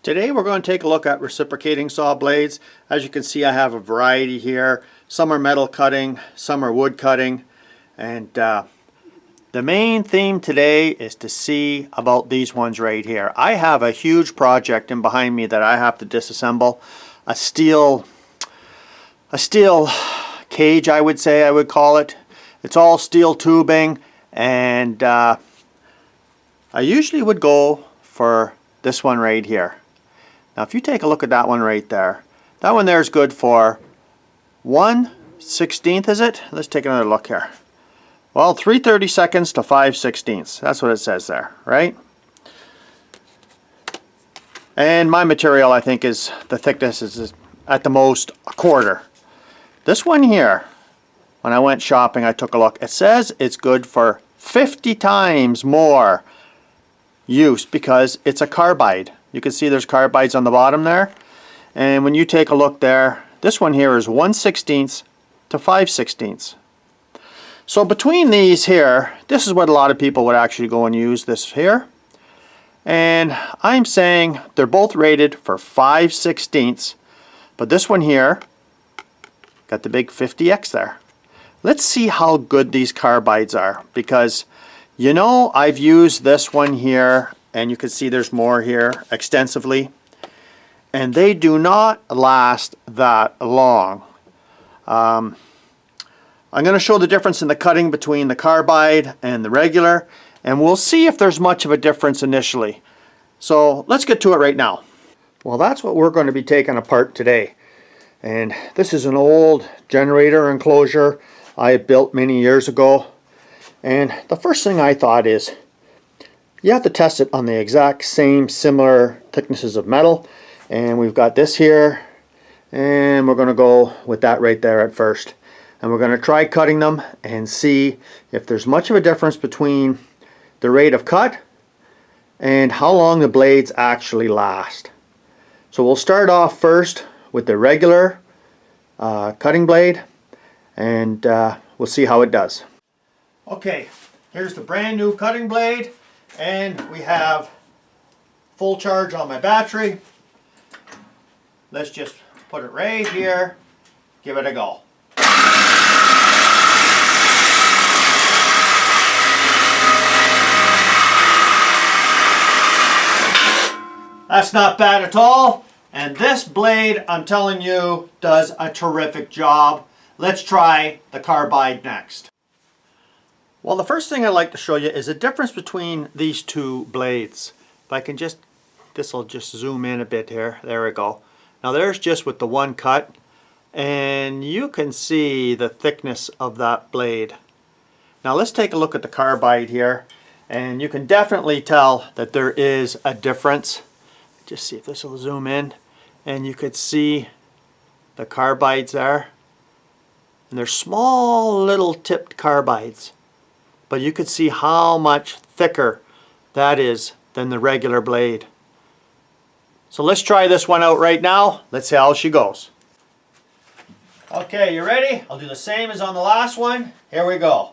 Today we're going to take a look at reciprocating saw blades. As you can see, I have a variety here. Some are metal cutting, some are wood cutting, and the main theme today is to see about these ones right here. I have a huge project in behind me that I have to disassemble. A steel cage, I would call it. It's all steel tubing, and I usually would go for this one right here. Now if you take a look at that one right there, that one there is good for 1/16, is it? Let's take another look here. Well, 3/32 to 5/16. That's what it says there, right? And my material, I think, is the thickness is at the most a quarter. This one here, when I went shopping, I took a look. It says it's good for 50 times more use because it's a carbide. You can see there's carbides on the bottom there. And when you take a look there, this one here is 1/16 to 5/16. So between these here, this is what a lot of people would actually go and use this here. And I'm saying they're both rated for 5/16, but this one here got the big 50X there. Let's see how good these carbides are, because you know I've used this one here, and you can see there's more here extensively, and they do not last that long. I'm going to show the difference in the cutting between the carbide and the regular, and we'll see if there's much of a difference initially. So let's get to it right now. Well, that's what we're going to be taking apart today. And this is an old generator enclosure I built many years ago. And the first thing I thought is, you have to test it on the exact same similar thicknesses of metal. And we've got this here, and we're going to go with that right there at first. And we're going to try cutting them and see if there's much of a difference between the rate of cut and how long the blades actually last. So we'll start off first with the regular cutting blade, and we'll see how it does. Okay, here's the brand new cutting blade, and we have full charge on my battery. Let's just put it right here, give it a go. That's not bad at all, and this blade, I'm telling you, does a terrific job. Let's try the carbide next. Well, the first thing I'd like to show you is the difference between these two blades. If I can just, this will just zoom in a bit here. There we go. Now there's just with the one cut, and you can see the thickness of that blade. Now let's take a look at the carbide here, and you can definitely tell that there is a difference. Just see if this will zoom in, and you could see the carbides there. And they're small little tipped carbides. But you could see how much thicker that is than the regular blade. So let's try this one out right now. Let's see how she goes. Okay, you ready? I'll do the same as on the last one. Here we go.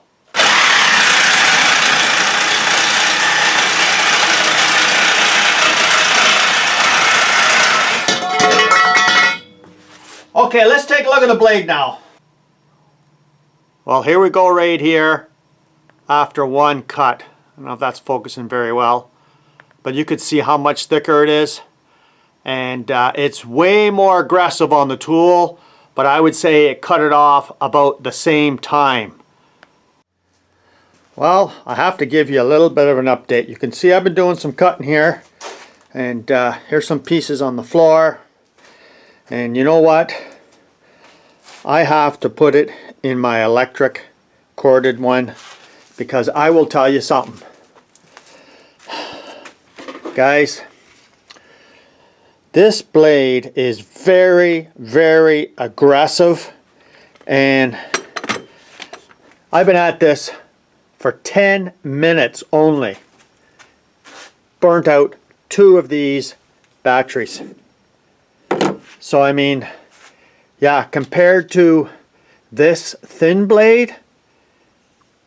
Okay, let's take a look at the blade now. Well, here we go right here. After one cut. I don't know if that's focusing very well, but you could see how much thicker it is, and it's way more aggressive on the tool, but I would say it cut it off about the same time. Well, I have to give you a little bit of an update. You can see I've been doing some cutting here, and here's some pieces on the floor, and you know what? I have to put it in my electric corded one, because I will tell you something, guys, this blade is very, very aggressive, and I've been at this for 10 minutes only. Burnt out 2 of these batteries. So I mean, yeah, compared to this thin blade,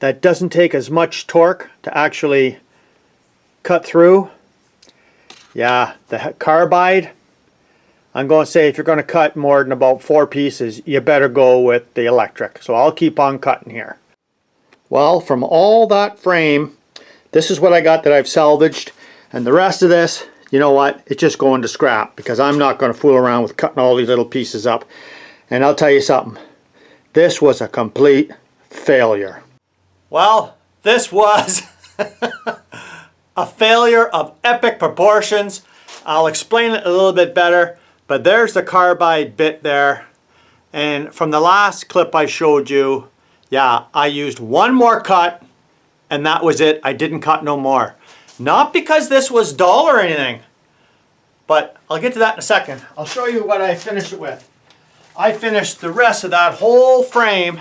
that doesn't take as much torque to actually cut through, Yeah, the carbide, I'm going to say if you're going to cut more than about 4 pieces, you better go with the electric. So I'll keep on cutting here. Well, from all that frame, this is what I got that I've salvaged. And the rest of this, you know what, it's just going to scrap because I'm not going to fool around with cutting all these little pieces up. And I'll tell you something, this was a complete failure. Well, this was a failure of epic proportions. I'll explain it a little bit better, but there's the carbide bit there. And from the last clip I showed you, yeah, I used one more cut and that was it. I didn't cut no more. Not because this was dull or anything, but I'll get to that in a second. I'll show you what I finished it with. I finished the rest of that whole frame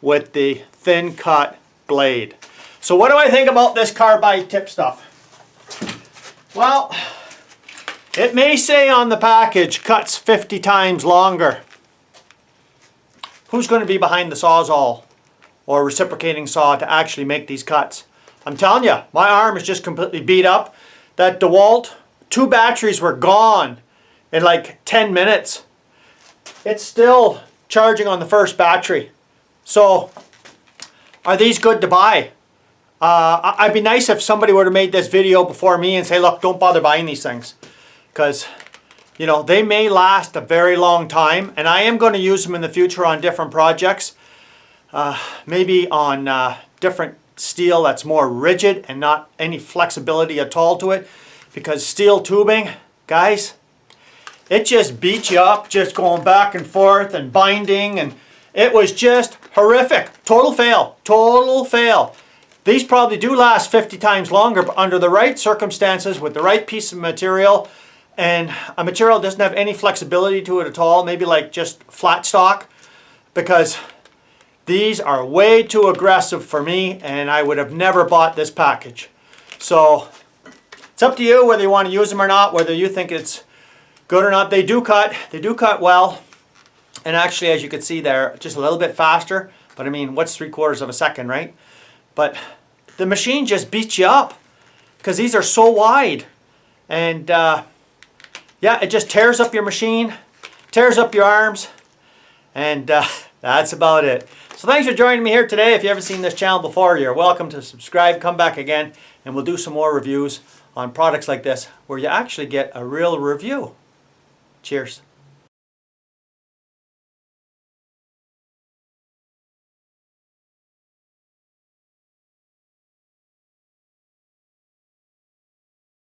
with the thin cut blade. So what do I think about this carbide tip stuff? Well, it may say on the package cuts 50 times longer. Who's going to be behind the Sawzall or reciprocating saw to actually make these cuts? I'm telling you, my arm is just completely beat up. That DeWalt, 2 batteries were gone in like 10 minutes. It's still charging on the first battery. So, are these good to buy? I'd be nice if somebody would have made this video before me and say, look, don't bother buying these things. Because, you know, they may last a very long time. And I am going to use them in the future on different projects. Maybe on different steel that's more rigid and not any flexibility at all to it. Because steel tubing, guys, it just beats you up just going back and forth and binding. And it was just horrific. Total fail. Total fail. These probably do last 50 times longer, but under the right circumstances with the right piece of material, and a material doesn't have any flexibility to it at all, maybe like just flat stock, because these are way too aggressive for me and I would have never bought this package. So it's up to you whether you want to use them or not, whether you think it's good or not. They do cut well, and actually, as you can see there, just a little bit faster, but I mean, what's 3/4 of a second, right? But the machine just beats you up because these are so wide. And yeah, it just tears up your machine, tears up your arms, and that's about it. So thanks for joining me here today. If you haven't seen this channel before, you're welcome to subscribe, come back again, and we'll do some more reviews on products like this where you actually get a real review. Cheers.